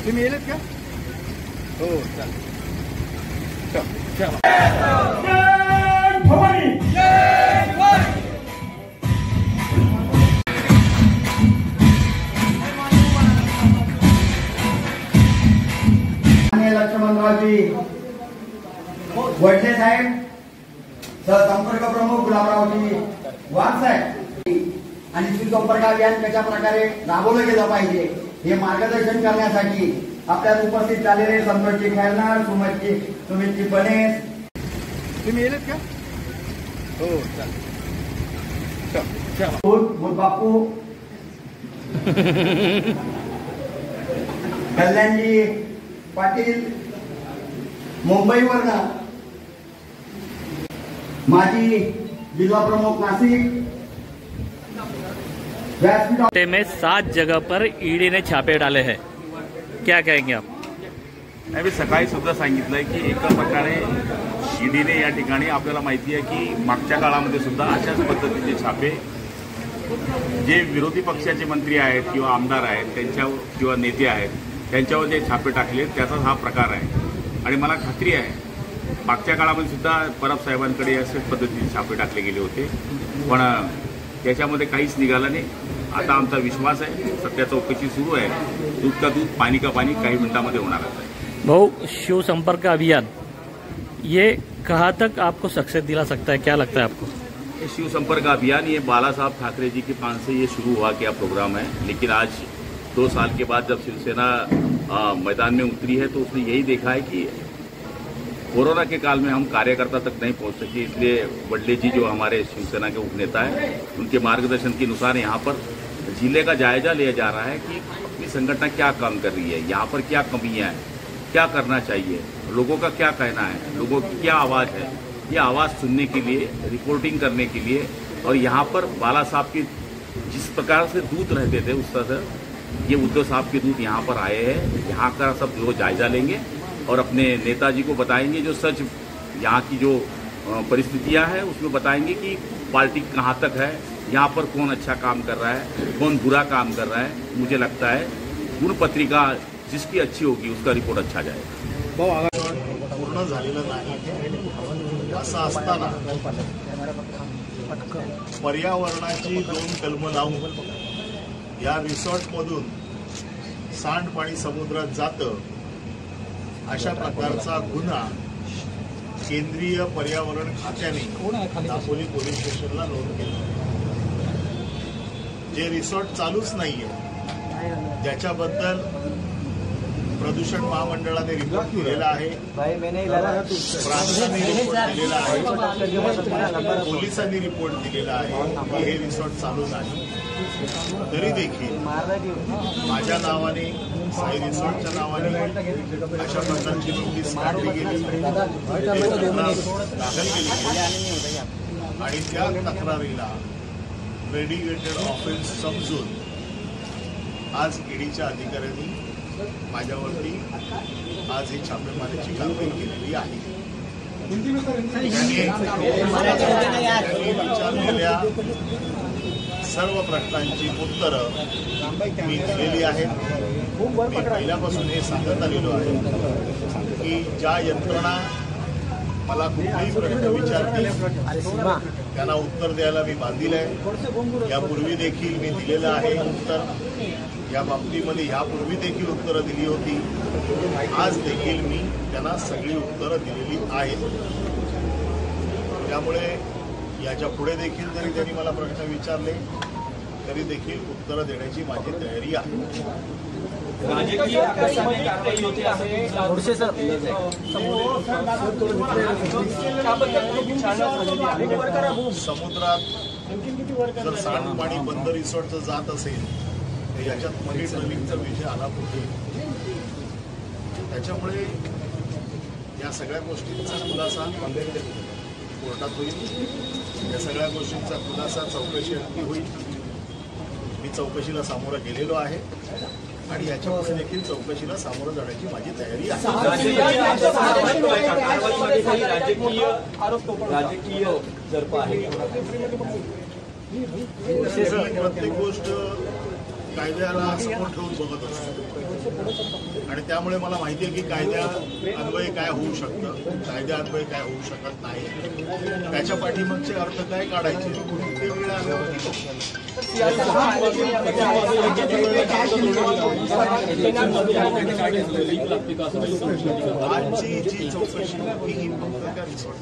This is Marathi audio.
तुम्ही येलेत का? हो चालेल. लक्ष्मणरावजी वडले साहेब, संपर्क प्रमुख गुलाबरावजी वाघ साहेब आणि सुसंपर्क अभियान कशा प्रकारे राबवलं गेलं पाहिजे हे मार्गदर्शन करण्यासाठी आपल्यात उपस्थित झालेले संतोषजी खैरनार, सुमितजी बनेस. तुम्ही येलेत का? हो चालेल. बापू कल्याणजी पाटील मुंबईवरनं, माजी जिला प्रमुख नासिक. में 7 जगह पर ईडी ने छापे डाले हैं, क्या कहेंगे आप? मी सकाळी सुद्धा सांगितलंय की एका प्रकारे ईडीने या ठिकाणी आपल्याला माहिती आहे की मागच्या काळामध्ये सुद्धा अशाच पद्धतीचे छापे जे विरोधी पक्षाचे मंत्री आहेत किंवा आमदार आहेत त्यांच्यावर किंवा नेते आहेत त्यांच्यावर जे छापे टाकले त्याचाच हा प्रकार आहे. आणि मला खात्री आहे मागच्या काळामध्ये सुद्धा परब साहेबांकडे अशाच पद्धतीने छापे टाकले गेले होते, पण त्याच्यामध्ये काहीच निघालं नाही. आता आमचा विश्वास आहे, सध्या चौकशी सुरू आहे. दूध का दूध पानी का पानी काही मिनिटांमध्ये होणार आहे. भाऊ, शिव संपर्क अभियान ये कहाँ तक आपको सक्सेस दिला सकता है, क्या लगता है आपको? ये शिव संपर्क अभियान ये बाला साहब ठाकरे जी के पान से ये शुरू हुआ क्या प्रोग्राम है, लेकिन आज 2 साल के बाद जब शिवसेना मैदान में उतरी है तो उसने यही देखा है कि कोरोना के काल में हम कार्यकर्ता तक नहीं पहुंच सके, इसलिए वडले जी जो हमारे शिवसेना के उपनेता है उनके मार्गदर्शन के अनुसार यहाँ पर जिले का जायजा लिया जा रहा है कि अपनी संगठन क्या काम कर रही है, यहाँ पर क्या कमियाँ हैं, क्या करना चाहिए, लोगों का क्या कहना है, लोगों की क्या आवाज़ है, ये आवाज़ सुनने के लिए, रिपोर्टिंग करने के लिए. और यहाँ पर बाला साहब के जिस प्रकार से दूत रहते थे उस तरह से ये उद्धव साहब के दूत यहाँ पर आए हैं. यहाँ का सब लोग जायजा लेंगे और अपने नेताजी को बताएंगे जो सच यहाँ की जो परिस्थितियाँ हैं उसमें बताएंगे कि पार्टी कहाँ तक है, यहाँ पर कौन अच्छा काम कर रहा है, कौन बुरा काम कर रहा है. मुझे लगता है गुण पत्रिका जिसकी अच्छी होगी उसका रिपोर्ट अच्छा जाएगा. पूर्ण झालेलं नाही असं असताना पर्यावरणाची 2 कलमं लावून या रिसॉर्टमधून सांडपाणी समुद्रात जातं अशा प्रकारचा गुन्हा केंद्रीय पर्यावरण खात्याने दापोली पोलीस स्टेशनला नोंद केला. जे रिसॉर्ट चालूच नाहीये त्याच्याबद्दल प्रदूषण महामंडळाने रिपोर्ट दिलेला आहे, प्रांतांनी रिपोर्ट दिलेला आहे, पोलिसांनी रिपोर्ट दिलेला आहे की हे रिसॉर्ट चालू नाही. तरी देखील माझ्या नावाने, साई रिसॉर्टच्या नावाने अशा प्रकारची नोटीस काढली गेली, तक्रार दाखल केली गेली आणि त्या तक्रारीला प्रेडिकेटेड ऑफेन्स समजून आज ईडीच्या अधिकाऱ्यांनी माझ्यावरती आज ही छापेमारीची कारवाई केलेली आहे. त्यांनी विचारलेल्या सर्व प्रश्नांची उत्तरं मी दिलेली आहेत. मी पहिल्यापासून हे सांगत आलेलो आहे की ज्या यंत्रणा मला कुठलाही प्रश्न विचारतील त्यांना उत्तर द्यायला मी बांधील आहे. यापूर्वी देखील मी दिलेलं आहे उत्तर. या बाबतीमध्ये यापूर्वी देखील उत्तरं दिली होती. आज देखील मी त्यांना सगळी उत्तरं दिलेली आहेत. त्यामुळे याच्या पुढे देखील जरी त्यांनी मला प्रश्न विचारले तरी देखील उत्तरं देण्याची माझी तयारी आहे. समुद्रात जर सांडपाणी बंद रिसॉर्टचं जात असेल तर याच्यात मनी ट्रोलिंगचा विषय आला होतो. त्याच्यामुळे या सगळ्या गोष्टींचा खुलासा कोर्टात होईल. या सगळ्या गोष्टींचा खुलासा चौकशी अंती होईल. मी चौकशीला सामोरं गेलेलो आहे आणि याच्यापुढे देखील चौकशीला सामोरं जाण्याची माझी तयारी आहे. प्रत्येक गोष्ट कायद्याला समोर ठेवून बघत असतो आणि त्यामुळे मला माहिती आहे की कायद्या अन्वये काय होऊ शकतं, कायद्या अन्वये काय होऊ शकत नाही, त्याच्या पाठीमागचे अर्थ काय काढायचे ते वेगळ्या अर्थावरती बघू. आजची जी चौकशी ही फक्त त्या रिसॉर्ट